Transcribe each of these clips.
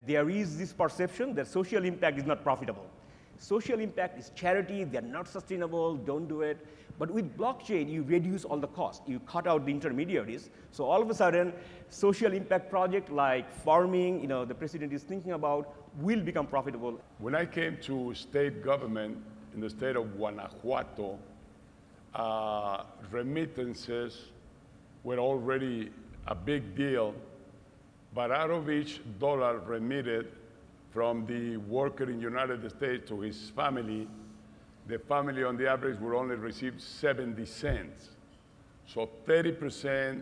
There is this perception that social impact is not profitable. Social impact is charity, they're not sustainable, don't do it. But with blockchain, you reduce all the costs. You cut out the intermediaries. So all of a sudden, social impact project like farming, the president is thinking about, will become profitable. When I came to state government in the state of Guanajuato, remittances were already a big deal, but out of each dollar remitted from the worker in the United States to his family, the family on the average would only receive 70 cents. So 30%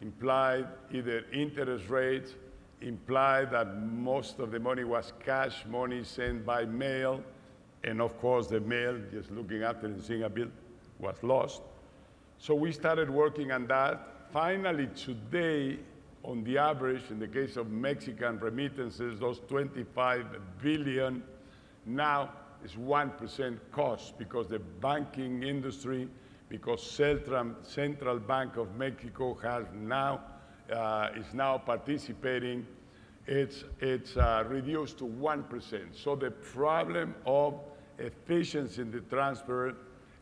implied either interest rates, implied that most of the money was cash money sent by mail, and of course the mail, just looking after and seeing a bill, was lost. So we started working on that. Finally, today, on the average, in the case of Mexican remittances, those 25 billion now is 1% cost because the banking industry, because Central Bank of Mexico has now, is now participating, it's reduced to 1%. So the problem of efficiency in the transfer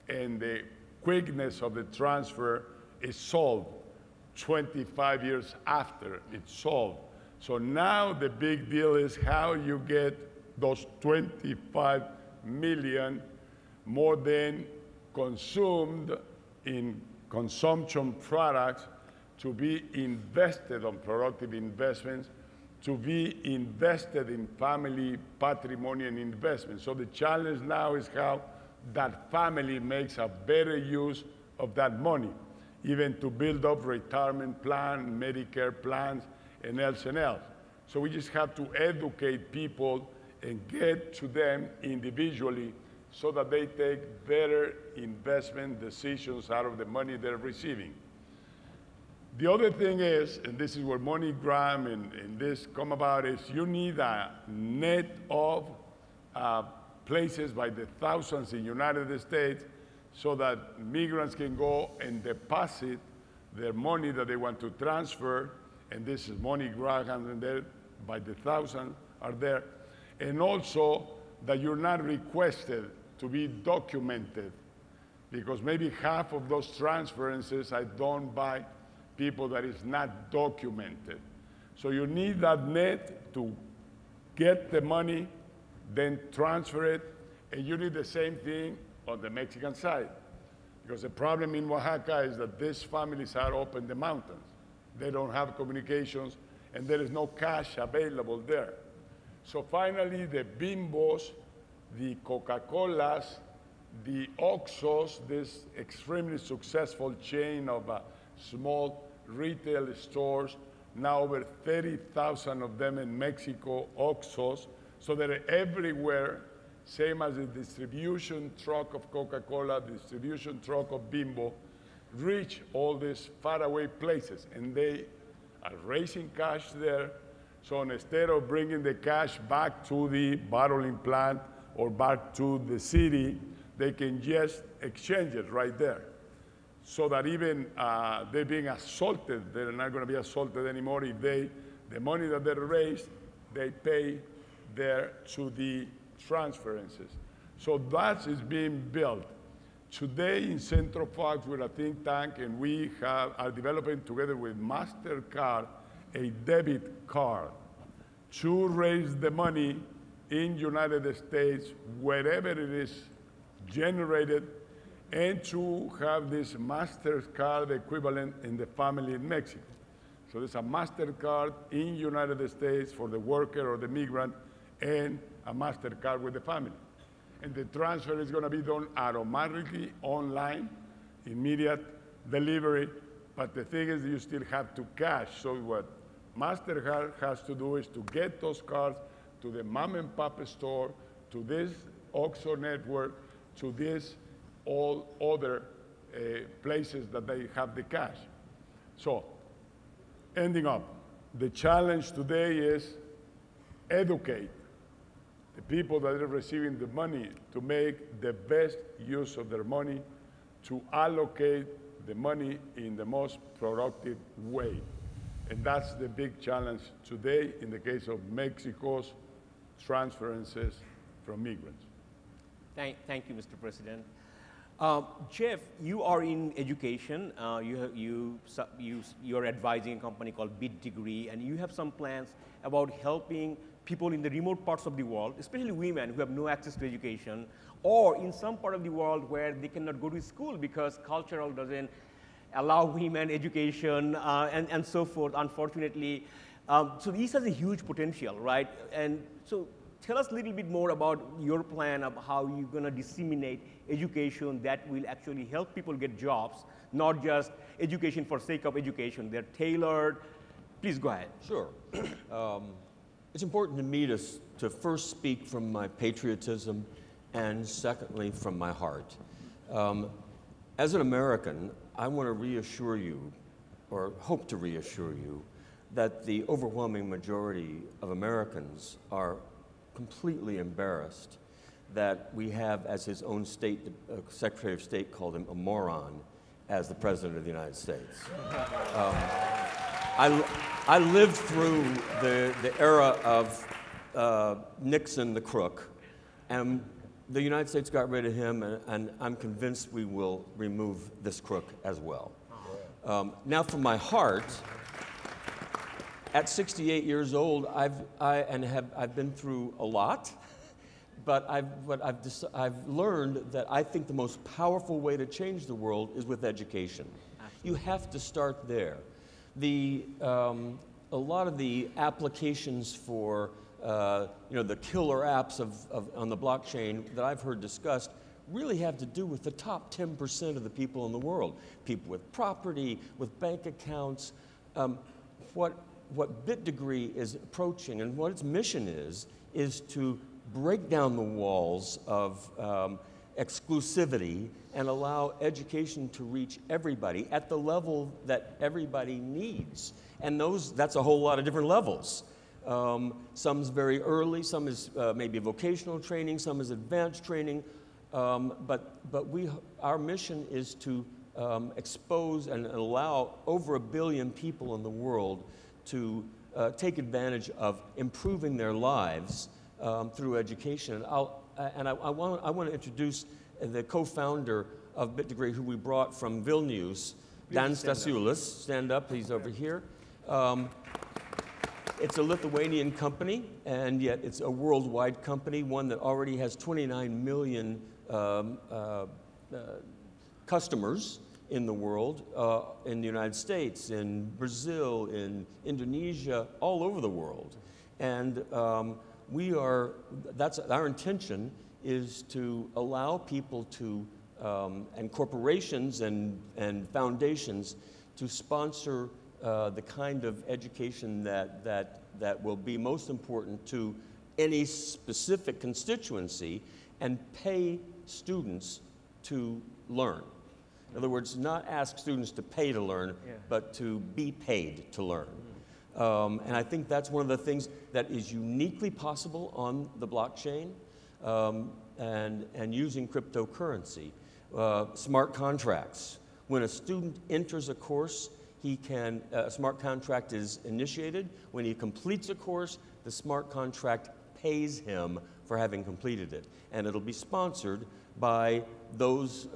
and the quickness of the transfer is solved 25 years after it's solved. So now the big deal is how you get those 25 million more than consumed in consumption products to be invested on productive investments, to be invested in family patrimony and investment. So the challenge now is how that family makes a better use of that money, even to build up retirement plan, Medicare plans, and else and else. So we just have to educate people and get to them individually so that they take better investment decisions out of the money they're receiving. The other thing is, and this is where MoneyGram and this come about, is you need a net of places by the thousands in the United States so that migrants can go and deposit their money that they want to transfer, and this is MoneyGram, and there by the thousands are there. And also that you're not requested to be documented, because maybe half of those transferences are done by people that is not documented. So you need that net to get the money, then transfer it, and you need the same thing on the Mexican side. Because the problem in Oaxaca is that these families are up in the mountains. They don't have communications, and there is no cash available there. So finally, the Bimbos, the Coca-Colas, the Oxxos, this extremely successful chain of small retail stores, now over 30,000 of them in Mexico, Oxxos, so they're everywhere, same as the distribution truck of Coca-Cola, distribution truck of Bimbo, reach all these faraway places, and they are raising cash there. So instead of bringing the cash back to the bottling plant or back to the city, they can just exchange it right there. So that even they're being assaulted, they're not going to be assaulted anymore if the money that they raised, they pay there to the transferences. So that is being built. Today in Central Fox, we're a think tank, and we are developing together with MasterCard a debit card to raise the money in the United States, wherever it is generated, and to have this MasterCard equivalent in the family in Mexico. So there's a MasterCard in the United States for the worker or the migrant, and a MasterCard with the family. And the transfer is going to be done automatically, online, immediate delivery, but the thing is you still have to cash. So what MasterCard has to do is to get those cards to the mom and pop store, to this Oxxo network, to this all other places that they have the cash. So, ending up, the challenge today is educate the people that are receiving the money to make the best use of their money, to allocate the money in the most productive way. And that's the big challenge today in the case of Mexico's transferences from migrants. Thank you, Mr. President. Jeff, you are in education. You're advising a company called BEF2018, and you have some plans about helping people in the remote parts of the world, especially women who have no access to education, or in some part of the world where they cannot go to school because cultural doesn't allow women education and so forth, unfortunately. So this has a huge potential, right? And so tell us a little bit more about your plan of how you're going to disseminate education that will actually help people get jobs, not just education for sake of education. They're tailored. Please go ahead. Sure. It's important to me to first speak from my patriotism and secondly from my heart. As an American, I want to reassure you, or hope to reassure you, that the overwhelming majority of Americans are completely embarrassed that we have, as his own Secretary of State called him, a moron, as the President of the United States. I lived through the era of Nixon the crook, and the United States got rid of him, and I'm convinced we will remove this crook as well. Now, from my heart, at 68 years old, I've been through a lot, but I've learned that I think the most powerful way to change the world is with education. You have to start there. A lot of the applications for the killer apps on the blockchain that I've heard discussed really have to do with the top 10% of the people in the world. People with property, with bank accounts. What BEF2018 is approaching and what its mission is to break down the walls of exclusivity and allow education to reach everybody at the level that everybody needs. And that's a whole lot of different levels. Some's very early, some is maybe vocational training, some is advanced training, but our mission is to expose and allow over 1 billion people in the world to take advantage of improving their lives through education. And I want to introduce the co-founder of BEF2018, who we brought from Vilnius, Dan Stasiulis. Stand up, he's over here. It's a Lithuanian company, and yet it's a worldwide company, one that already has 29 million customers in the world, in the United States, in Brazil, in Indonesia, all over the world. And that's our intention, is to allow people to, and corporations and foundations to sponsor the kind of education that will be most important to any specific constituency and pay students to learn. In other words, not ask students to pay to learn, but to be paid to learn. And I think that's one of the things that is uniquely possible on the blockchain and using cryptocurrency. Smart contracts. When a student enters a course, a smart contract is initiated. When he completes a course, the smart contract pays him for having completed it. And it'll be sponsored by those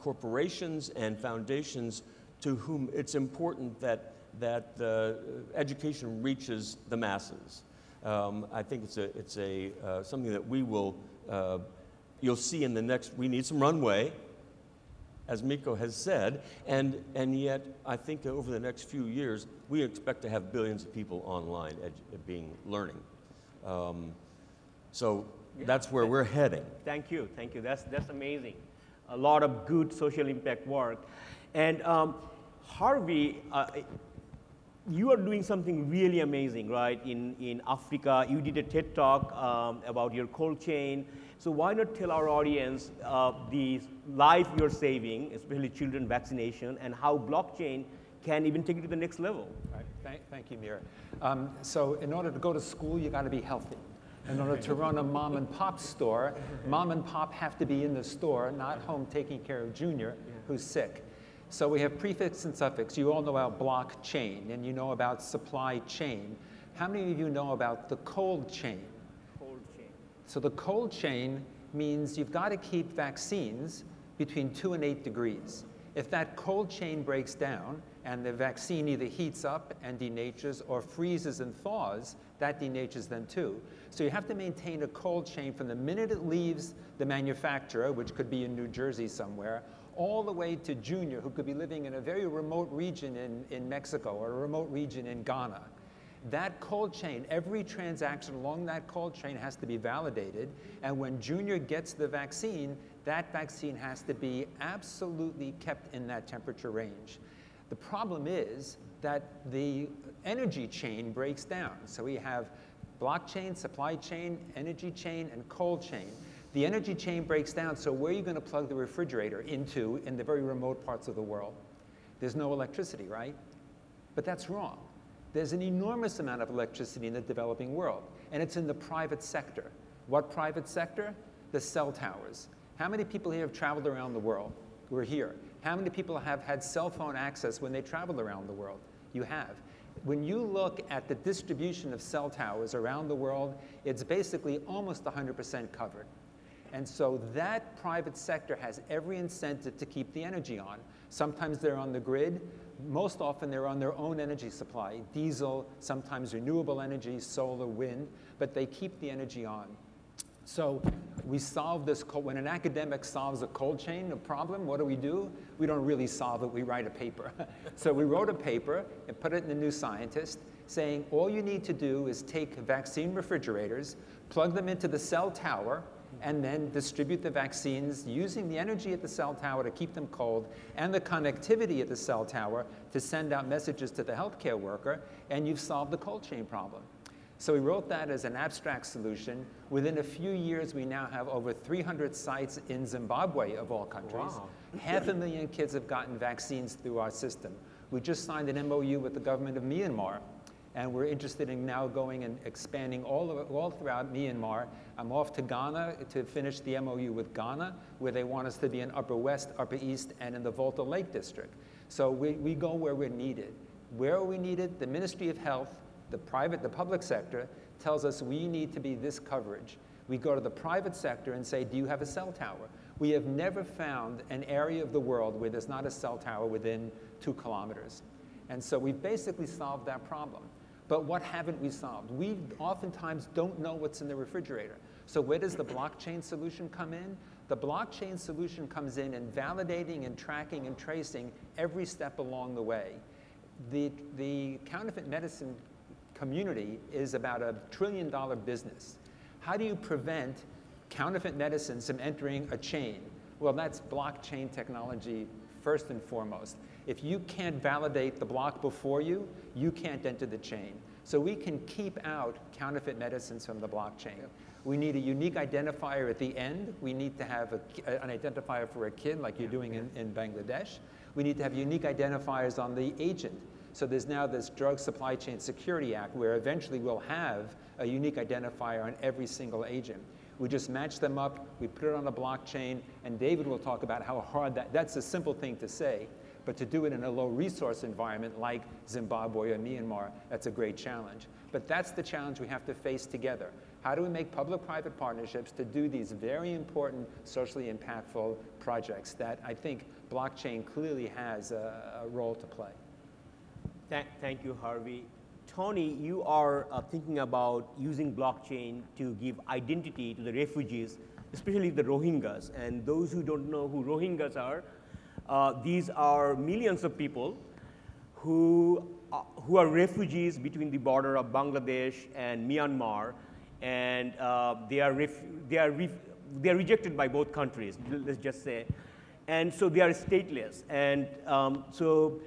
corporations and foundations to whom it's important that education reaches the masses. I think it's something that we will, you'll see in the next, we need some runway, as Miko has said, and yet I think over the next few years, we expect to have billions of people online learning. So that's where we're heading. Thank you. That's amazing. A lot of good social impact work. And Harvey, you are doing something really amazing, right? In Africa, you did a TED Talk about your cold chain. So why not tell our audience the life you're saving, especially children vaccination, and how blockchain can even take it to the next level? Right. Thank you, Mira. So in order to go to school, you got to be healthy. In order to run a mom and pop store, mom and pop have to be in the store, not home taking care of Junior, who's sick. So we have prefix and suffix. You all know about blockchain, and you know about supply chain. How many of you know about the cold chain? Cold chain. So the cold chain means you've got to keep vaccines between 2 and 8 degrees. If that cold chain breaks down and the vaccine either heats up and denatures or freezes and thaws, that denatures them too. So you have to maintain a cold chain from the minute it leaves the manufacturer, which could be in New Jersey somewhere, all the way to Junior, who could be living in a very remote region in Mexico or a remote region in Ghana. That cold chain, every transaction along that cold chain has to be validated, and when Junior gets the vaccine, that vaccine has to be absolutely kept in that temperature range. The problem is that the energy chain breaks down. So we have blockchain, supply chain, energy chain, and cold chain. The energy chain breaks down, so where are you going to plug the refrigerator into in the very remote parts of the world? There's no electricity, right? But that's wrong. There's an enormous amount of electricity in the developing world, and it's in the private sector. What private sector? The cell towers. How many people here have traveled around the world who are here? How many people have had cell phone access when they traveled around the world? You have. When you look at the distribution of cell towers around the world, it's basically almost 100% covered. And so that private sector has every incentive to keep the energy on. Sometimes they're on the grid. Most often they're on their own energy supply, diesel, sometimes renewable energy, solar, wind, but they keep the energy on. So we solve this, when an academic solves a cold chain problem, what do? We don't really solve it, we write a paper. So we wrote a paper and put it in the New Scientist saying all you need to do is take vaccine refrigerators, plug them into the cell tower, and then distribute the vaccines using the energy at the cell tower to keep them cold and the connectivity at the cell tower to send out messages to the healthcare worker, and you've solved the cold chain problem. So we wrote that as an abstract solution. Within a few years, we now have over 300 sites in Zimbabwe, of all countries. Wow. 500,000 kids have gotten vaccines through our system. We just signed an MOU with the government of Myanmar, and we're interested in now going and expanding all throughout Myanmar. I'm off to Ghana to finish the MOU with Ghana, where they want us to be in Upper West, Upper East, and in the Volta Lake District. So we go where we're needed. Where are we needed? The Ministry of Health, the public sector tells us we need to be this coverage. We go to the private sector and say, do you have a cell tower? We have never found an area of the world where there's not a cell tower within 2 kilometers. And so we've basically solved that problem. But what haven't we solved? We oftentimes don't know what's in the refrigerator. So where does the blockchain solution come in? The blockchain solution comes in validating and tracking and tracing every step along the way. The counterfeit medicine community is about $1 trillion business. How do you prevent counterfeit medicines from entering a chain? Well, that's blockchain technology first and foremost. If you can't validate the block before you, you can't enter the chain. So we can keep out counterfeit medicines from the blockchain. We need a unique identifier at the end. We need to have an identifier for a kid like you're doing in Bangladesh. We need to have unique identifiers on the agent. So there's now this Drug Supply Chain Security Act where eventually we'll have a unique identifier on every single agent. We just match them up, we put it on a blockchain, and David will talk about how hard that's a simple thing to say, but to do it in a low resource environment like Zimbabwe or Myanmar, that's a great challenge. But that's the challenge we have to face together. How do we make public-private partnerships to do these very important, socially impactful projects that I think blockchain clearly has a role to play? Thank you, Harvey. Toni, you are thinking about using blockchain to give identity to the refugees, especially the Rohingyas. And those who don't know who Rohingyas are, these are millions of people who are refugees between the border of Bangladesh and Myanmar, and they are rejected by both countries, let's just say. And so they are stateless. And so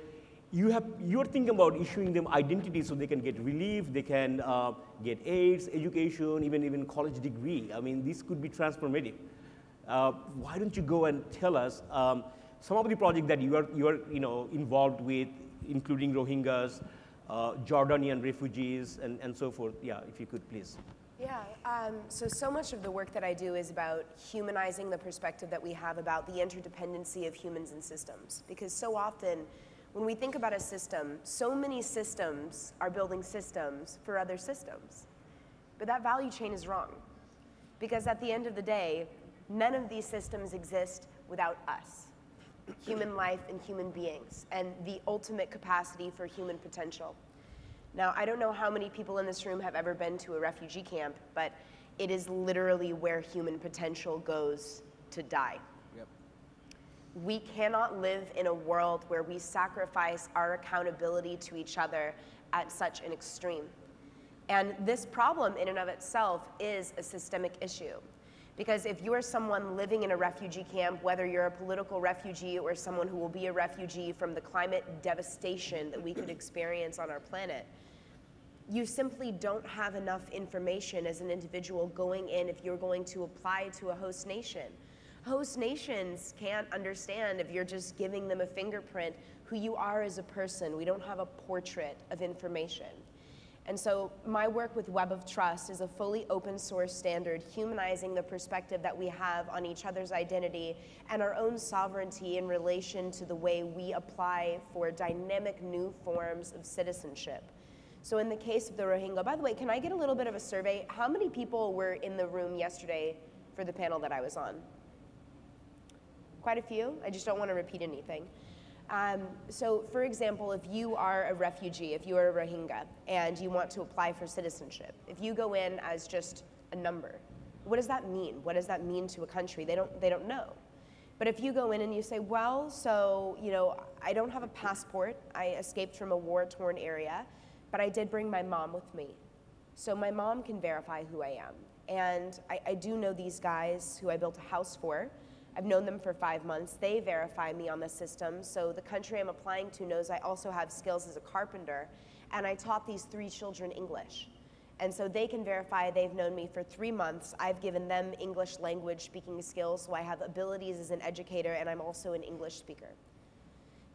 you're thinking about issuing them identities so they can get relief, they can get aids, education, even college degree. I mean, this could be transformative. Why don't you go and tell us some of the projects that you are involved with, including Rohingyas, Jordanian refugees, and so forth. Yeah, if you could, please. Yeah, so much of the work that I do is about humanizing the perspective that we have about the interdependency of humans and systems. Because so often, when we think about a system, so many systems are building systems for other systems. But that value chain is wrong. Because at the end of the day, none of these systems exist without us, human life and human beings, and the ultimate capacity for human potential. Now, I don't know how many people in this room have ever been to a refugee camp, but it is literally where human potential goes to die. Yep. We cannot live in a world where we sacrifice our accountability to each other at such an extreme. And this problem in and of itself is a systemic issue. Because if you are someone living in a refugee camp, whether you're a political refugee or someone who will be a refugee from the climate devastation that we could experience on our planet, you simply don't have enough information as an individual going in if you're going to apply to a host nation. Host nations can't understand if you're just giving them a fingerprint who you are as a person. We don't have a portrait of information. And so my work with Web of Trust is a fully open source standard humanizing the perspective that we have on each other's identity and our own sovereignty in relation to the way we apply for dynamic new forms of citizenship. So in the case of the Rohingya, by the way, can I get a little bit of a survey? How many people were in the room yesterday for the panel that I was on? Quite a few. I just don't want to repeat anything. So for example, if you are a refugee, if you are a Rohingya, and you want to apply for citizenship, if you go in as just a number, what does that mean? What does that mean to a country? They don't know. But if you go in and you say, well, so, you know, I don't have a passport, I escaped from a war-torn area, but I did bring my mom with me. So my mom can verify who I am. And I do know these guys who I built a house for. I've known them for 5 months. They verify me on the system. So the country I'm applying to knows I also have skills as a carpenter. And I taught these 3 children English. And so they can verify they've known me for 3 months. I've given them English language speaking skills, so I have abilities as an educator, and I'm also an English speaker.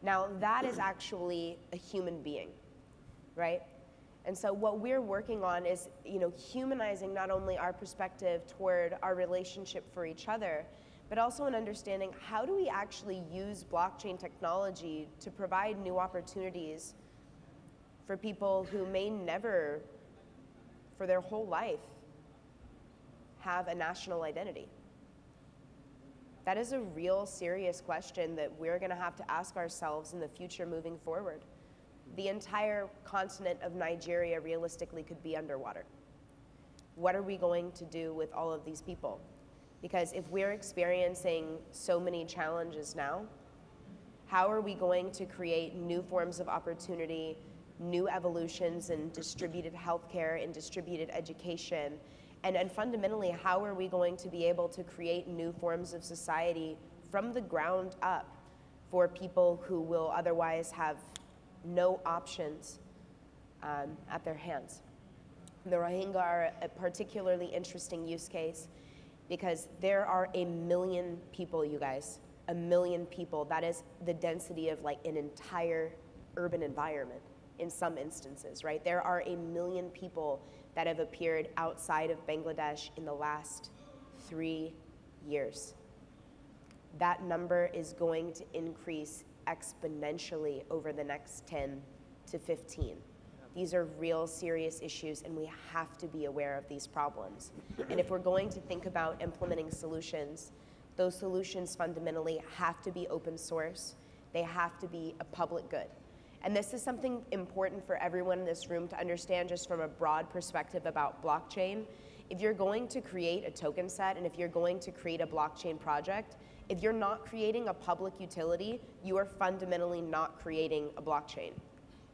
Now, that is actually a human being, right? And so what we're working on is, you know, humanizing not only our perspective toward our relationship for each other, but also an understanding how do we actually use blockchain technology to provide new opportunities for people who may never, for their whole life, have a national identity. That is a real serious question that we're going to have to ask ourselves in the future moving forward. The entire continent of Nigeria realistically could be underwater. What are we going to do with all of these people? Because if we're experiencing so many challenges now, how are we going to create new forms of opportunity, new evolutions in distributed healthcare and distributed education? And fundamentally, how are we going to be able to create new forms of society from the ground up for people who will otherwise have no options at their hands? The Rohingya are a particularly interesting use case because there are 1 million people, you guys, 1 million people. That is the density of like an entire urban environment in some instances, right? There are 1 million people that have appeared outside of Bangladesh in the last 3 years. That number is going to increase exponentially over the next 10 to 15. These are real serious issues, and we have to be aware of these problems. And if we're going to think about implementing solutions, those solutions fundamentally have to be open source. They have to be a public good. And this is something important for everyone in this room to understand just from a broad perspective about blockchain. If you're going to create a token set and if you're going to create a blockchain project, if you're not creating a public utility, you are fundamentally not creating a blockchain.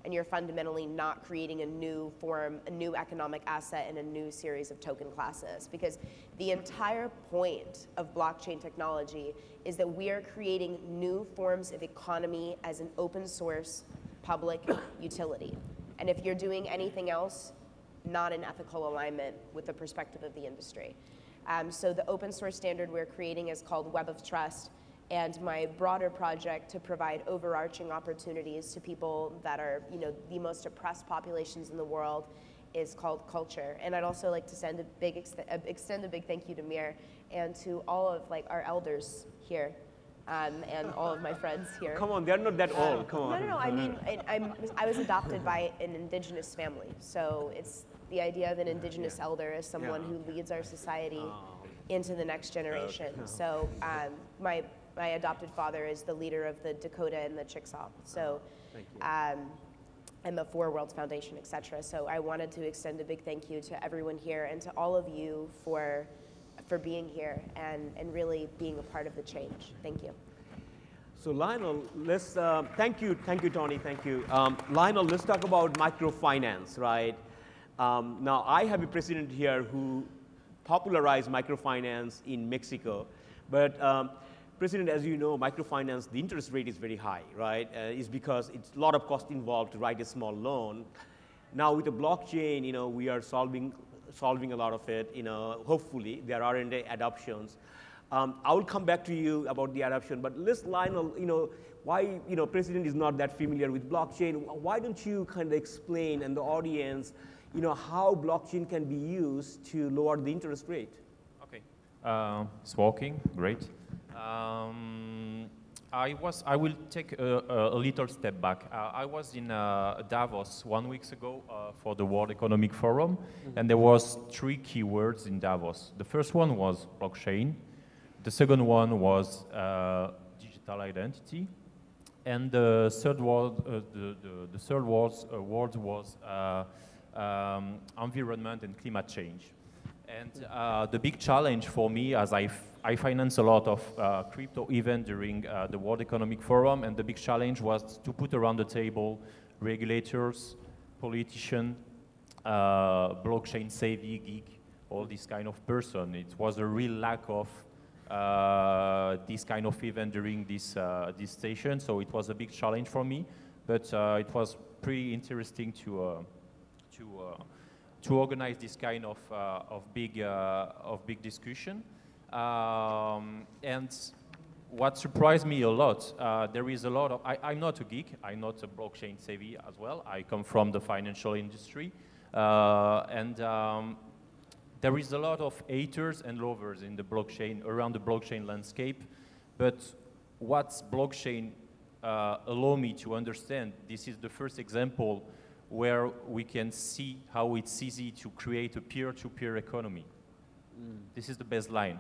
And you're fundamentally not creating a new form, a new economic asset, and a new series of token classes. Because the entire point of blockchain technology is that we are creating new forms of economy as an open source public utility. And if you're doing anything else, not in ethical alignment with the perspective of the industry. So the open source standard we're creating is called Web of Trust. And my broader project to provide overarching opportunities to people that are, you know, the most oppressed populations in the world is called culture. And I'd also like to send a big extend a big thank you to Mir and to all of like our elders here. And all of my friends here. Come on, they're not that old. Come on. No. I mean, I was adopted by an indigenous family, so it's the idea of an indigenous elder as someone who leads our society into the next generation. So my adopted father is the leader of the Dakota and the Chickasaw. So. And the Four Worlds Foundation, et cetera. So I wanted to extend a big thank you to everyone here and to all of you for being here and really being a part of the change. Thank you. So Lionel, let's, thank you, Toni, thank you. Lionel, let's talk about microfinance, right? Now, I have a president here who popularized microfinance in Mexico, but President, as you know, microfinance, the interest rate is very high, right? It's because it's a lot of cost involved to write a small loan. Now with the blockchain, we are solving a lot of it, hopefully there are adoptions. I will come back to you about the adoption, but let's, Lionel, why, President is not that familiar with blockchain. Why don't you kind of explain and the audience, how blockchain can be used to lower the interest rate? Okay, it's working, great. I will take a little step back. I was in Davos 1 week ago for the World Economic Forum, and there was 3 keywords in Davos. The first one was blockchain. The second one was digital identity, and the third word, word was environment and climate change. And the big challenge for me, as I finance a lot of crypto events during the World Economic Forum, and the big challenge was to put around the table regulators, politicians, blockchain savvy geek, all this kind of person. It was a real lack of this kind of event during this session, so it was a big challenge for me, but it was pretty interesting to organize this kind of big discussion. And what surprised me a lot, there is a lot of, I'm not a geek, I'm not a blockchain savvy as well. I come from the financial industry. There is a lot of haters and lovers in the blockchain, around the blockchain landscape. But what's blockchain allow me to understand, this is the first example where we can see how it's easy to create a peer-to-peer economy. This is the baseline.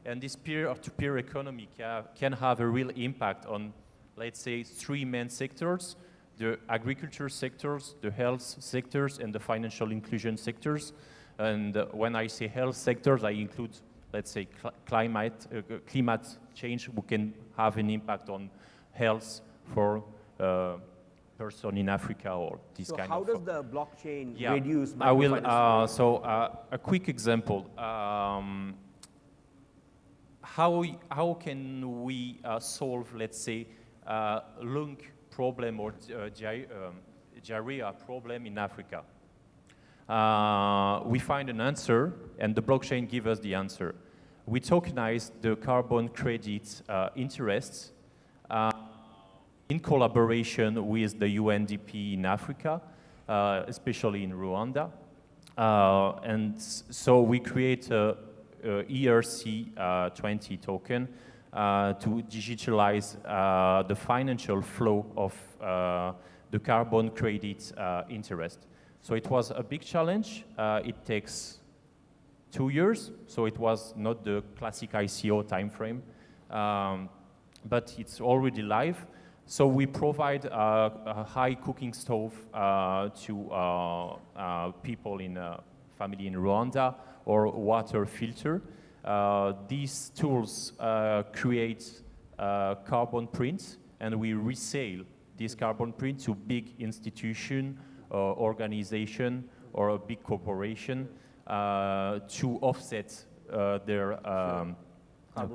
And this peer-to-peer economy can have a real impact on, let's say, 3 main sectors: the agriculture sectors, the health sectors, and the financial inclusion sectors. And when I say health sectors, I include, let's say, climate change, who can have an impact on health for person in Africa or this kind of. So how does the blockchain reduce microfinance? I will. So a quick example. How can we solve, let's say, lung problem or diarrhea problem in Africa? We find an answer, and the blockchain gives us the answer. We tokenize the carbon credit interests in collaboration with the UNDP in Africa, especially in Rwanda. And so we create a ERC20 token to digitalize the financial flow of the carbon credit interest. So it was a big challenge. It takes 2 years, so it was not the classic ICO timeframe, but it's already live. So we provide a high cooking stove to people in a family in Rwanda, or water filter. These tools create carbon prints, and we resell this carbon print to big institution, organization, or a big corporation to offset their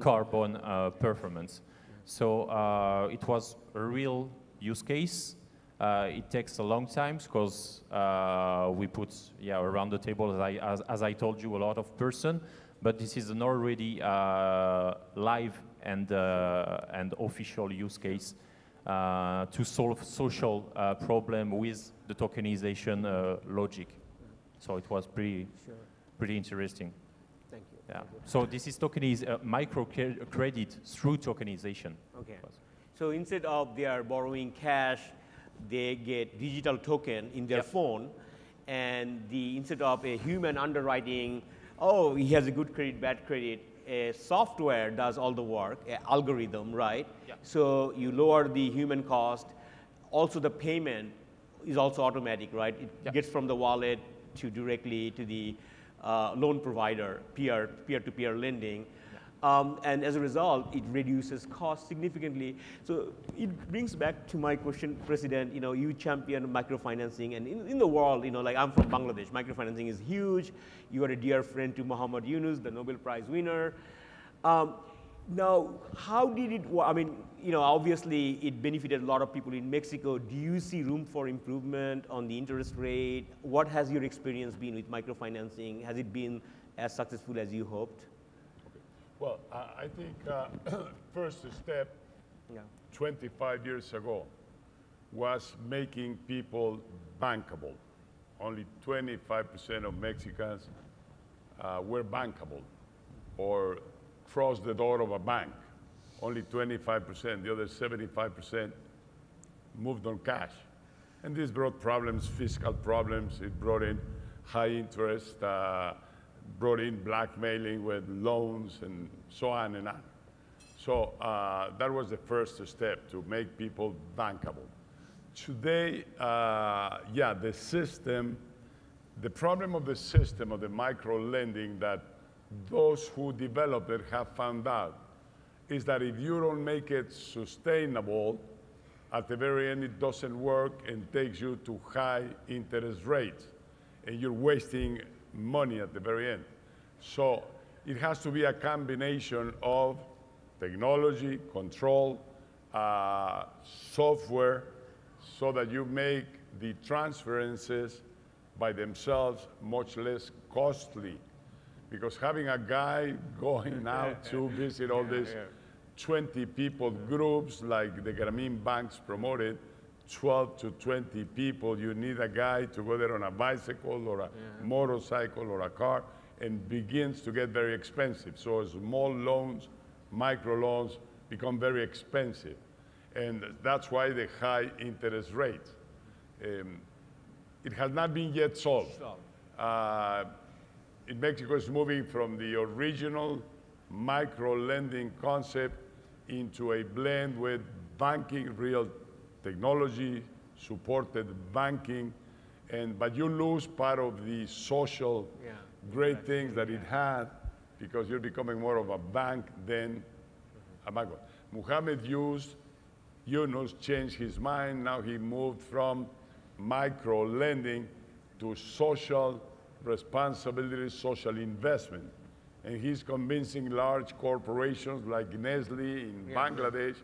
carbon performance. So it was a real use case. It takes a long time because we put around the table, as I told you, a lot of person. But this is an already live and official use case to solve social problem with the tokenization logic. So it was pretty interesting. Thank you. Yeah. Thank you. So this is microcredit through tokenization. Okay. So instead of they are borrowing cash, they get digital token in their phone, and instead of a human underwriting, oh, he has a good credit, bad credit, a software does all the work, an algorithm, right? Yeah. So you lower the human cost. Also, the payment is also automatic, right? It gets from the wallet to directly to the loan provider, peer-to-peer lending. And as a result, it reduces costs significantly. So it brings back to my question, President, you champion microfinancing, and in the world, like I'm from Bangladesh, microfinancing is huge. You are a dear friend to Muhammad Yunus, the Nobel Prize winner. Now, how did it work? I mean, obviously it benefited a lot of people in Mexico. Do you see room for improvement on the interest rate? What has your experience been with microfinancing? Has it been as successful as you hoped? Well, I think first step 25 years ago was making people bankable. Only 25% of Mexicans were bankable or crossed the door of a bank. Only 25%, the other 75% moved on cash. And this brought problems, fiscal problems. It brought in high interest, brought in blackmailing with loans and so on and on. So that was the first step, to make people bankable. Today, the system, the problem of the system of the micro lending that those who developed it have found out is that if you don't make it sustainable, at the very end it doesn't work and takes you to high interest rates, and you're wasting money at the very end. So it has to be a combination of technology, control, software, so that you make the transferences by themselves much less costly. Because having a guy going out to visit all these 20 people groups like the Grameen banks promoted, 12 to 20 people, you need a guy to go there on a bicycle or a motorcycle or a car, and begins to get very expensive. So small loans, micro loans become very expensive. And that's why the high interest rate. It has not been yet solved. In Mexico, it's moving from the original micro lending concept into a blend with banking, real technology, supported banking, but you lose part of the social great things that it had, because you're becoming more of a bank than a bank. Muhammad Yunus changed his mind. Now he moved from micro lending to social responsibility, social investment. And he's convincing large corporations like Nestle in Bangladesh,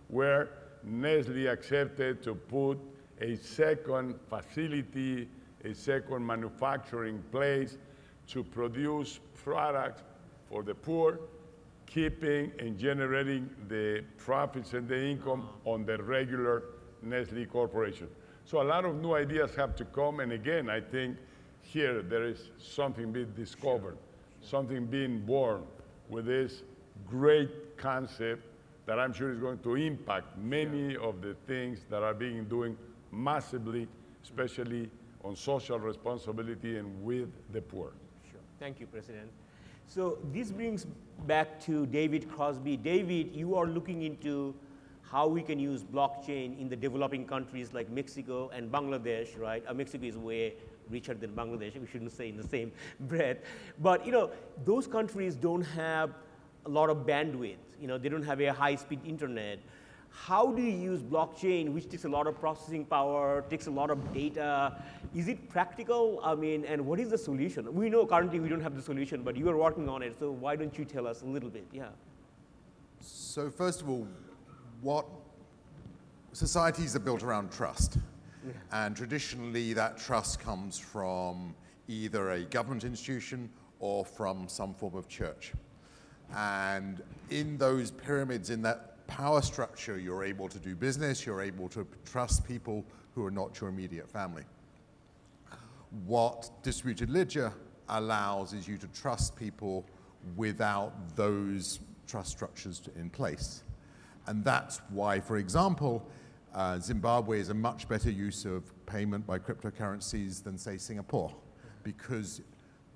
where Nestle accepted to put a second facility, a second manufacturing place to produce products for the poor, keeping and generating the profits and the income on the regular Nestle corporation. So a lot of new ideas have to come, and again, I think here there is something being discovered, something being born with this great concept that I'm sure is going to impact many of the things that are being doing massively, especially on social responsibility and with the poor. Sure. Thank you, President. So this brings back to David Crosbie. David, you are looking into how we can use blockchain in the developing countries like Mexico and Bangladesh, right? Mexico is way richer than Bangladesh, we shouldn't say in the same breath. But those countries don't have a lot of bandwidth. They don't have a high-speed internet. How do you use blockchain, which takes a lot of processing power, takes a lot of data? Is it practical? I mean, and what is the solution? We know currently we don't have the solution, but you are working on it, so why don't you tell us a little bit? Yeah. So first of all, what societies are built around trust. And traditionally, that trust comes from either a government institution or from some form of church. And in those pyramids, in that power structure, you're able to do business, you're able to trust people who are not your immediate family. What distributed ledger allows is you to trust people without those trust structures in place. And that's why, for example, Zimbabwe is a much better use of payment by cryptocurrencies than, say, Singapore, because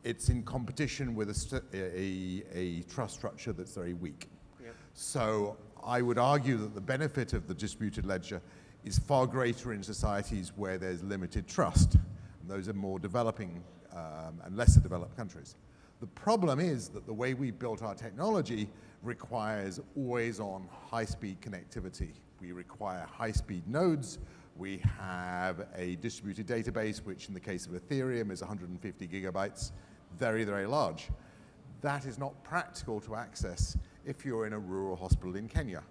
it's in competition with a trust structure that's very weak. Yep. So I would argue that the benefit of the distributed ledger is far greater in societies where there's limited trust. And those are more developing and lesser developed countries. The problem is that the way we built our technology requires always-on high-speed connectivity. We require high-speed nodes. We have a distributed database, which in the case of Ethereum is 150 gigabytes, very, very large. That is not practical to access if you're in a rural hospital in Kenya.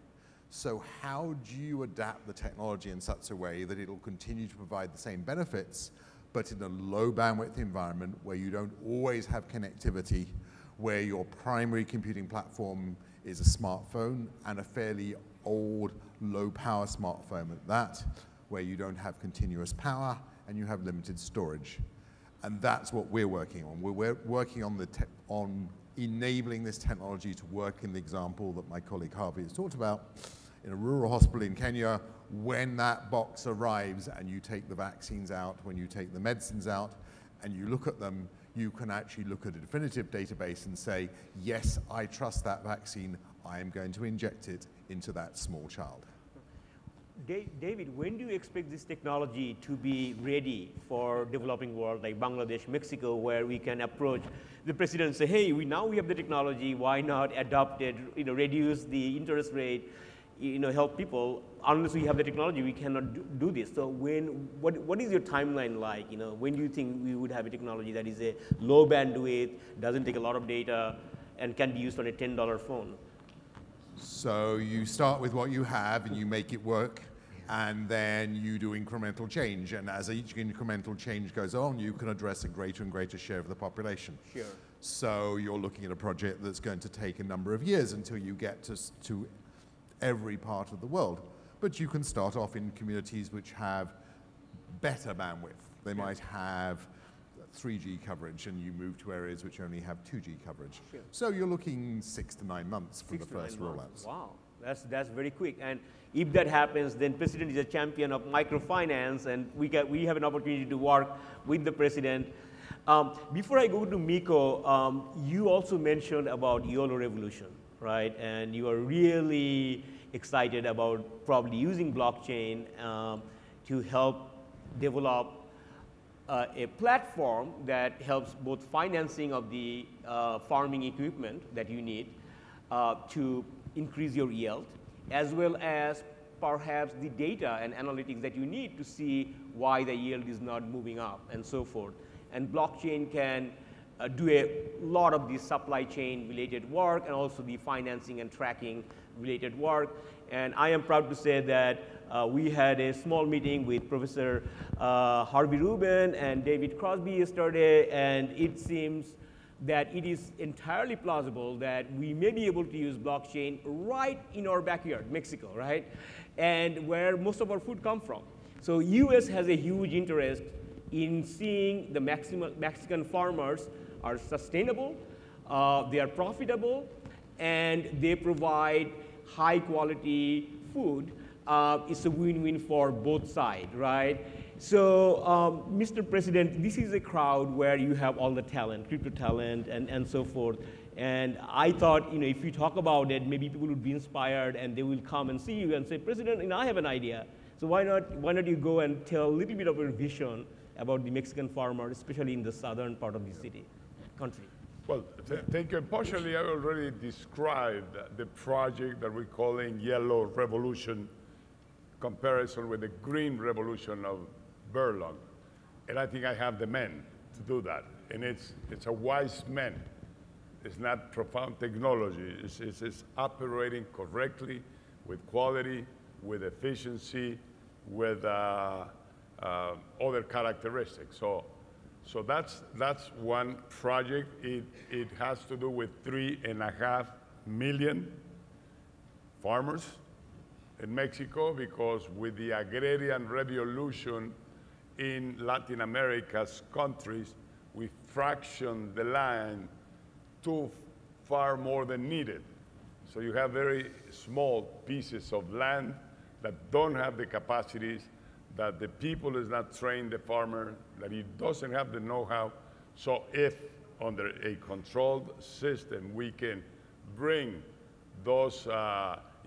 So how do you adapt the technology in such a way that it'll continue to provide the same benefits, but in a low bandwidth environment where you don't always have connectivity, where your primary computing platform is a smartphone and a fairly old, low power smartphone at that, where you don't have continuous power and you have limited storage. And that's what we're working on. We're working on enabling this technology to work in the example that my colleague Harvey has talked about. In a rural hospital in Kenya, when that box arrives and you take the vaccines out, when you take the medicines out, and you look at them, you can actually look at a definitive database and say, yes, I trust that vaccine, I am going to inject it into that small child. David, when do you expect this technology to be ready for developing world like Bangladesh, Mexico, where we can approach the president and say, hey, now we have the technology, why not adopt it, reduce the interest rate, help people? Unless we have the technology, we cannot do this. So what is your timeline like? When do you think we would have a technology that is a low bandwidth, doesn't take a lot of data, and can be used on a $10 phone? So you start with what you have and you make it work, and then you do incremental change. And as each incremental change goes on, you can address a greater and greater share of the population. Sure. So you're looking at a project that's going to take a number of years until you get to every part of the world. But you can start off in communities which have better bandwidth. They might have 3G coverage, and you move to areas which only have 2G coverage. Sure. So you're looking 6 to 9 months for the first rollouts. Wow, that's very quick. And if that happens, then President is a champion of microfinance, and we have an opportunity to work with the President. Before I go to Miko, you also mentioned about YOLO revolution, right? And you are really excited about probably using blockchain to help develop a platform that helps both financing of the farming equipment that you need to increase your yield, as well as perhaps the data and analytics that you need to see why the yield is not moving up and so forth. And blockchain can do a lot of the supply chain related work and also the financing and tracking related work. And I am proud to say that we had a small meeting with Professor Harvey Rubin and David Crosbie yesterday, and it seems that it is entirely plausible that we may be able to use blockchain right in our backyard, Mexico, right? And where most of our food comes from. So US has a huge interest in seeing the Mexican farmers are sustainable, they are profitable, and they provide high quality food. It's a win-win for both sides, right? So, Mr. President, this is a crowd where you have all the talent, crypto talent, and so forth. And I thought, if you talk about it, maybe people would be inspired and they will come and see you and say, President, I have an idea. So why not you go and tell a little bit of your vision about the Mexican farmer, especially in the southern part of the country? Well, thank you. Partially, I already described the project that we're calling Yellow Revolution, comparison with the Green Revolution of Burton. And I think I have the men to do that. And it's a wise man. It's not profound technology. It's operating correctly, with quality, with efficiency, with other characteristics. So that's one project. It has to do with 3.5 million farmers in Mexico, because with the agrarian revolution, in Latin America's countries, we fraction the land too far more than needed. So you have very small pieces of land that don't have the capacities, that the people is not trained, the farmer, that he doesn't have the know-how. So if under a controlled system we can bring those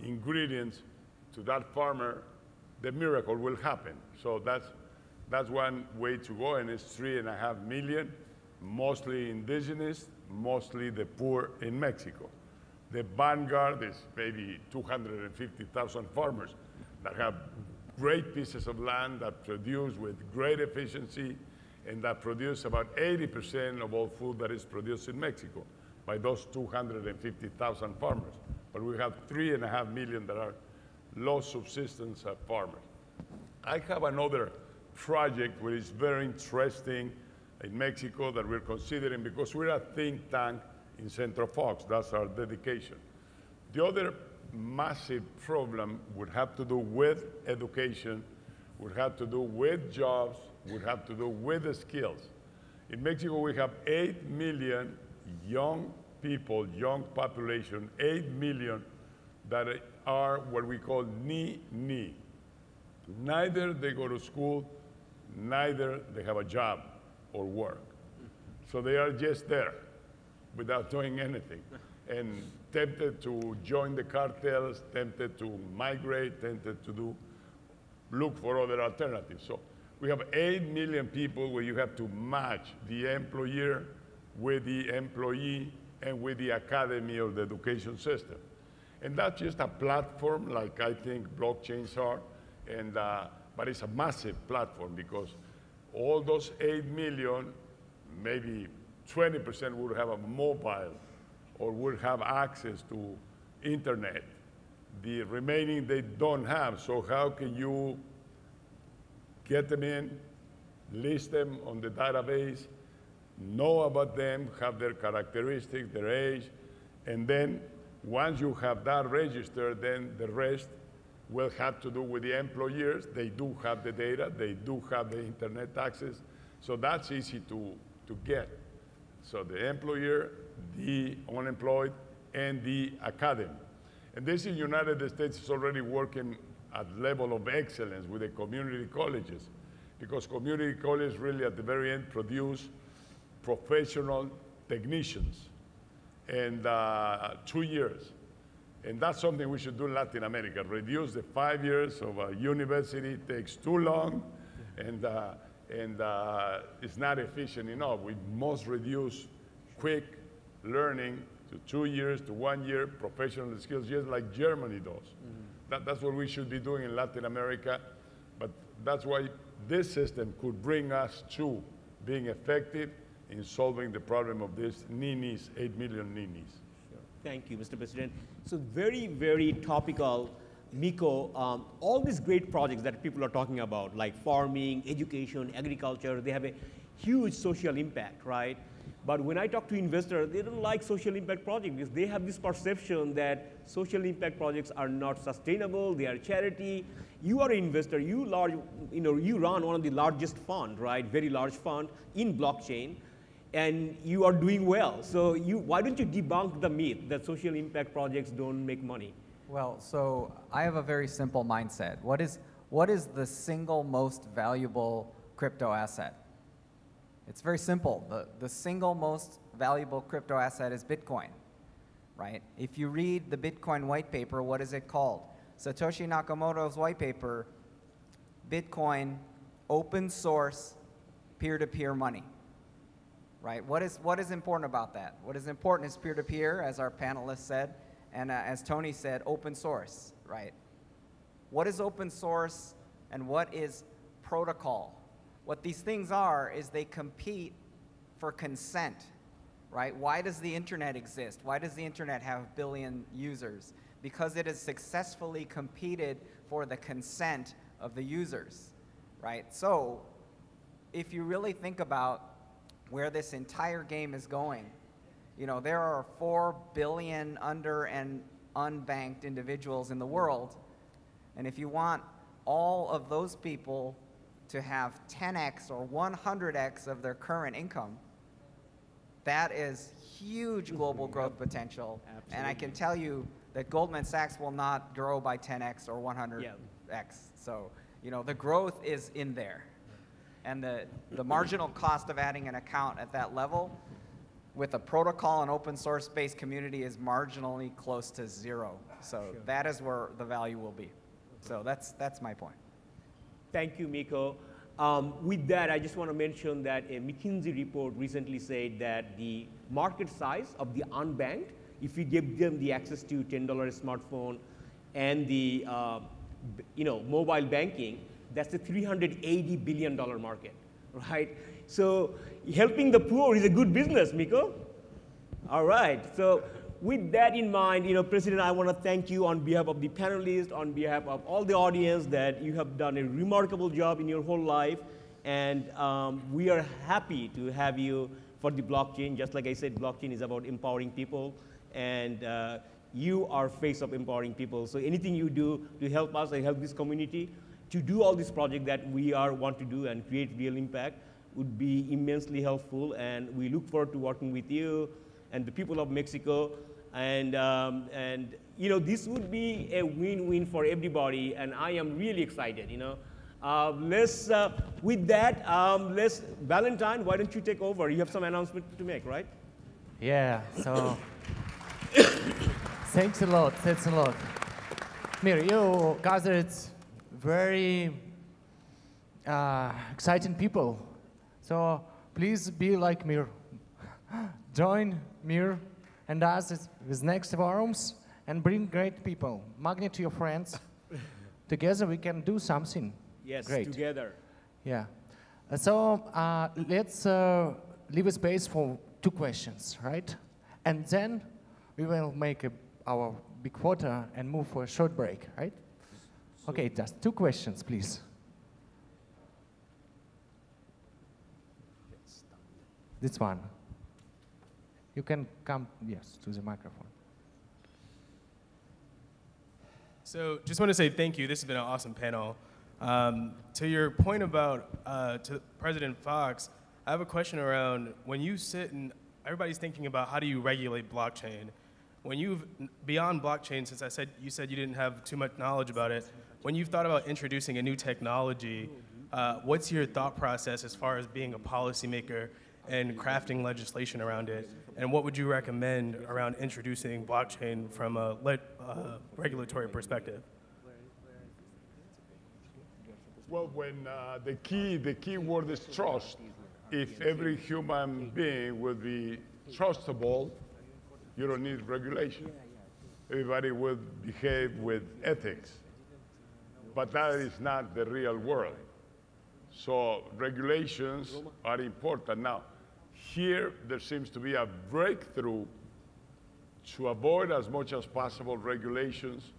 ingredients to that farmer, the miracle will happen. So that's one way to go, and it's 3.5 million, mostly indigenous, mostly the poor in Mexico. The vanguard is maybe 250,000 farmers that have great pieces of land that produce with great efficiency and that produce about 80% of all food that is produced in Mexico by those 250,000 farmers. But we have 3.5 million that are low subsistence farmers. I have another project which is very interesting in Mexico that we're considering because we're a think tank in Central Fox. That's our dedication. The other massive problem would have to do with education, would have to do with jobs, would have to do with the skills. In Mexico, we have 8 million young people, young population, 8 million that are what we call ni. Neither they go to school, neither they have a job or work. So they are just there without doing anything. And tempted to join the cartels, tempted to migrate, tempted to look for other alternatives. So we have 8 million people where you have to match the employer with the employee and with the academy or the education system. And that's just a platform like I think blockchains are, and, but it's a massive platform because all those 8 million, maybe 20% would have a mobile or would have access to internet. The remaining they don't have, so how can you get them in, list them on the database, know about them, have their characteristics, their age, and then once you have that registered, then the rest will have to do with the employers. They do have the data, they do have the internet access, so that's easy to get. So the employer, the unemployed, and the academy. And this in the United States is already working at level of excellence with the community colleges, because community colleges really at the very end produce professional technicians in 2 years. And that's something we should do in Latin America, reduce the 5 years of a university, takes too long, and it's not efficient enough. We must reduce quick learning to 2 years to 1 year, professional skills, just like Germany does. Mm-hmm. That's what we should be doing in Latin America, but that's why this system could bring us to being effective in solving the problem of these ninis, 8 million ninis. Sure. Thank you, Mr. President. So very, very topical. Miko, all these great projects that people are talking about, like farming, education, agriculture, they have a huge social impact, right? But when I talk to investors, they don't like social impact projects because they have this perception that social impact projects are not sustainable, they are charity. You are an investor, you run one of the largest fund, right? Very large fund in blockchain, and you are doing well. So why don't you debunk the myth that social impact projects don't make money? Well, so I have a very simple mindset. What is the single most valuable crypto asset? It's very simple. The single most valuable crypto asset is Bitcoin, right? If you read the Bitcoin white paper, what is it called? Satoshi Nakamoto's white paper, Bitcoin, open source, peer-to-peer money, right? What is important about that? What is important is peer-to-peer, as our panelists said, and as Toni said, open source, right? What is open source and what is protocol? What these things are is they compete for consent, right? Why does the internet exist? Why does the internet have a billion users? Because it has successfully competed for the consent of the users, right? So if you really think about where this entire game is going, you know, there are 4 billion under and unbanked individuals in the world, and if you want all of those people to have 10x or 100x of their current income, that is huge global growth potential. Absolutely. And I can tell you that Goldman Sachs will not grow by 10x or 100x. So, you know, the growth is in there. And the marginal cost of adding an account at that level with a protocol and open source based community is marginally close to zero. So that is where the value will be. So that's my point. Thank you, Miko. With that, I just want to mention that a McKinsey report recently said that the market size of the unbanked, if you give them the access to $10 smartphone and the mobile banking, that's a $380 billion market, right? So helping the poor is a good business, Miko. All right. So with that in mind, President, I want to thank you on behalf of the panelists, on behalf of all the audience, that you have done a remarkable job in your whole life. And we are happy to have you for the blockchain. Just like I said, blockchain is about empowering people. And you are face of empowering people. So anything you do to help us and help this community to do all these projects that we want to do and create real impact would be immensely helpful. And we look forward to working with you and the people of Mexico. And this would be a win-win for everybody. And I am really excited, with that, Valentine, why don't you take over? You have some announcement to make, right? Yeah, so thanks a lot. Mir, you gathered very exciting people. So please be like Mir. Join Mir and us with next forums and bring great people. Magnet to your friends. Together we can do something. Yes, great. Together. Yeah. So let's leave a space for 2 questions, right? And then we will make our big photo and move for a short break, right? Okay, just 2 questions, please. This one. You can come, yes, to the microphone. So just want to say thank you. This has been an awesome panel. To your point about to President Fox, I have a question around when you sit and everybody's thinking about how do you regulate blockchain. When you've, beyond blockchain, since you said you didn't have too much knowledge about it, when you've thought about introducing a new technology, what's your thought process as far as being a policymaker and crafting legislation around it? And what would you recommend around introducing blockchain from a regulatory perspective? Well, when the key word is trust. If every human being would be trustable, you don't need regulation. Everybody would behave with ethics. But that is not the real world. So regulations are important. Now, here there seems to be a breakthrough to avoid as much as possible regulations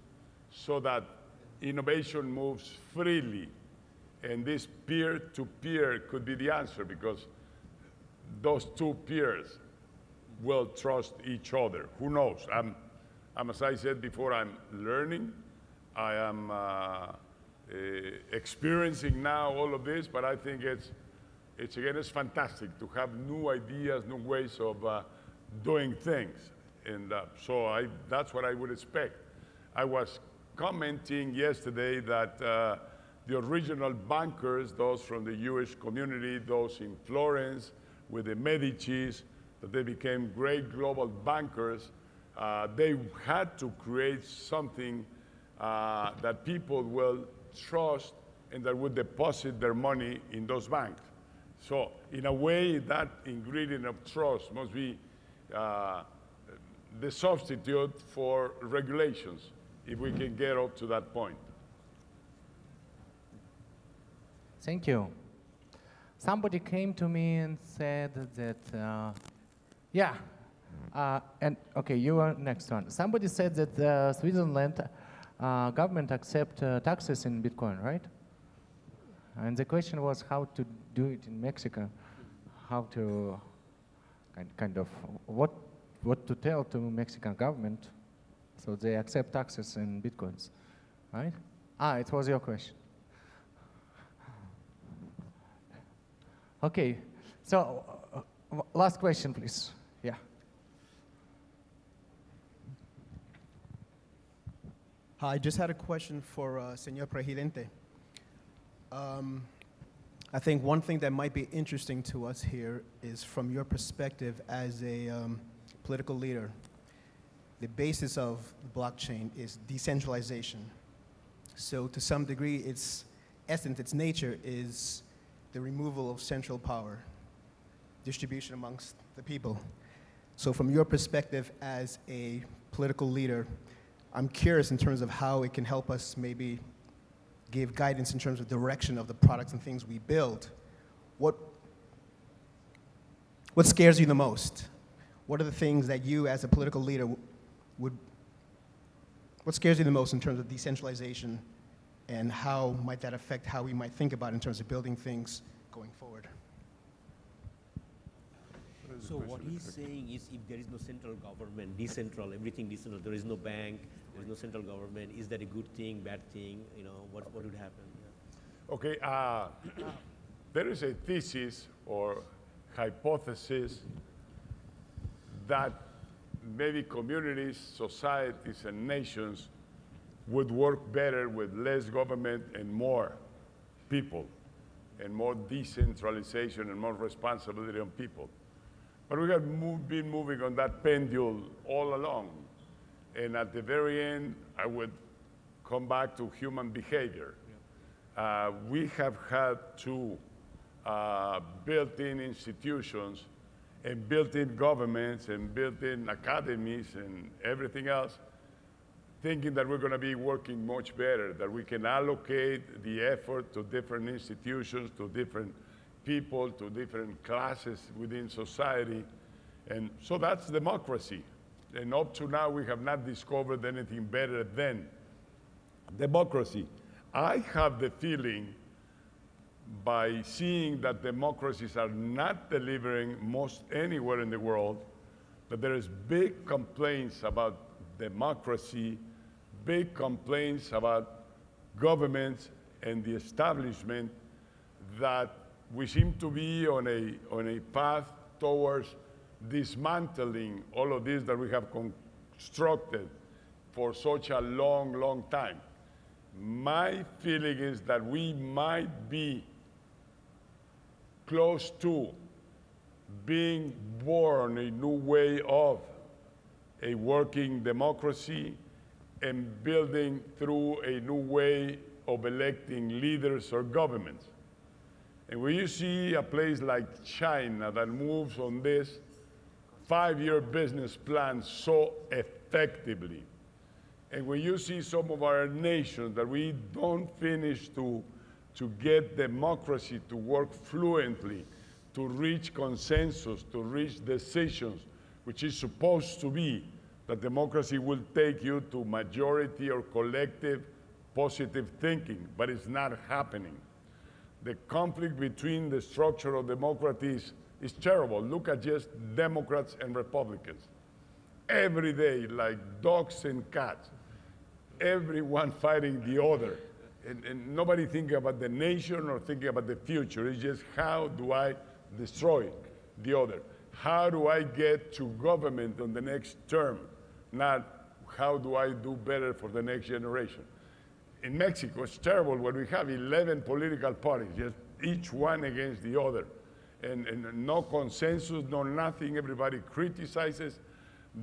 so that innovation moves freely. And this peer-to-peer could be the answer, because those 2 peers will trust each other. Who knows? As I said before, I'm learning. I am experiencing now all of this, but I think it's fantastic to have new ideas, new ways of doing things. And so that's what I would expect. I was commenting yesterday that the original bankers, those from the Jewish community, those in Florence with the Medicis, that they became great global bankers, they had to create something that people will trust and that would deposit their money in those banks. So in a way, that ingredient of trust must be the substitute for regulations, if we can get up to that point. Thank you. Somebody came to me and said that, okay, you are next one. Somebody said that Switzerland government accept taxes in Bitcoin, right? And the question was how to do it in Mexico, how to kind of what to tell to Mexican government so they accept taxes in Bitcoins, right? It was your question. Okay, so last question, please. Yeah. Hi, I just had a question for Señor Presidente. I think one thing that might be interesting to us here is from your perspective as a political leader. The basis of the blockchain is decentralization. So to some degree, its essence, its nature is the removal of central power, distribution amongst the people. So from your perspective as a political leader, I'm curious in terms of how it can help us maybe give guidance in terms of direction of the products and things we build. What scares you the most? What are the things that you as a political leader what scares you the most in terms of decentralization, and how might that affect how we might think about it in terms of building things going forward? So what he's saying is if there is no central government, everything decentral, there is no bank, there is no central government, is that a good thing, bad thing? You know, what would happen? Yeah. Okay, there is a thesis or hypothesis that maybe communities, societies, and nations would work better with less government and more people, and more decentralization and more responsibility on people. But we have been moving on that pendulum all along. And at the very end, I would come back to human behavior. We have had to built-in institutions and built-in governments and built-in academies and everything else, thinking that we're going to be working much better, that we can allocate the effort to different institutions, to different people, to different classes within society. And so that's democracy. And up to now, we have not discovered anything better than democracy. I have the feeling, by seeing that democracies are not delivering most anywhere in the world, that there is big complaints about democracy, big complaints about governments and the establishment, that we seem to be on a path towards dismantling all of this that we have constructed for such a long, long time. My feeling is that we might be close to being born a new way of a working democracy and building through a new way of electing leaders or governments. And when you see a place like China that moves on this 5-year business plan so effectively, and when you see some of our nations that we don't finish to get democracy to work fluently, to reach consensus, to reach decisions, which is supposed to be that democracy will take you to majority or collective positive thinking, but it's not happening. The conflict between the structure of democracy is terrible. Look at just Democrats and Republicans. Every day, like dogs and cats, everyone fighting the other. And nobody thinking about the nation or thinking about the future. It's just, how do I destroy the other? How do I get to government on the next term? Not how do I do better for the next generation. In Mexico, it's terrible when we have 11 political parties, just each one against the other. And no consensus, no nothing, everybody criticizes.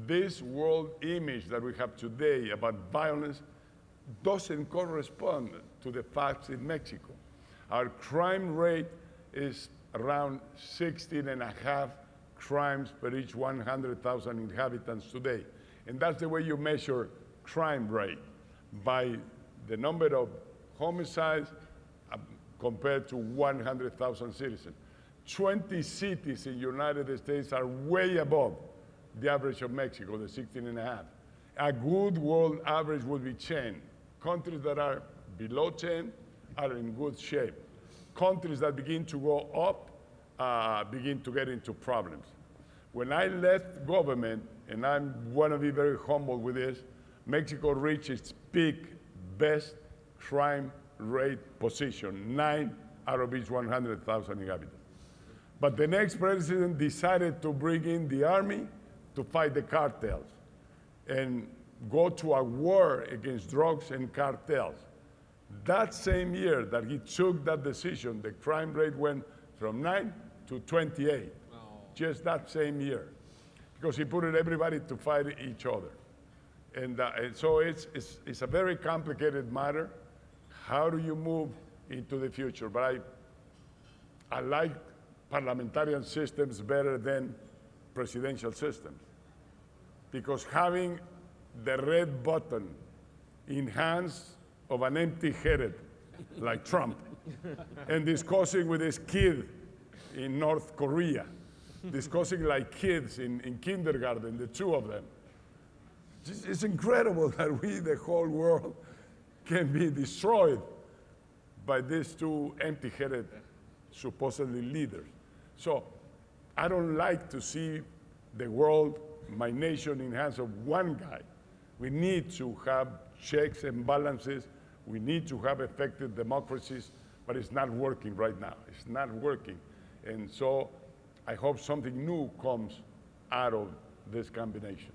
This world image that we have today about violence doesn't correspond to the facts in Mexico. Our crime rate is around 16.5 crimes per each 100,000 inhabitants today. And that's the way you measure crime rate, by the number of homicides compared to 100,000 citizens. 20 cities in the United States are way above the average of Mexico, the 16.5. A good world average would be 10. Countries that are below 10 are in good shape. Countries that begin to go up begin to get into problems. When I left government, and I want to be very humble with this, Mexico reached its peak best crime rate position, 9 out of each 100,000 inhabitants. But the next president decided to bring in the army to fight the cartels and go to a war against drugs and cartels. That same year that he took that decision, the crime rate went from 9 to 28, just that same year, because he put everybody to fight each other. And so it's a very complicated matter. How do you move into the future? But I like parliamentarian systems better than presidential systems, because having the red button in hands of an empty-headed like Trump and discussing with his kid in North Korea, discussing like kids in kindergarten, the two of them. It's incredible that the whole world, can be destroyed by these two empty-headed, supposedly leaders. So I don't like to see the world, my nation, in hands of one guy. We need to have checks and balances. We need to have effective democracies, but it's not working right now. It's not working. And so I hope something new comes out of this combination.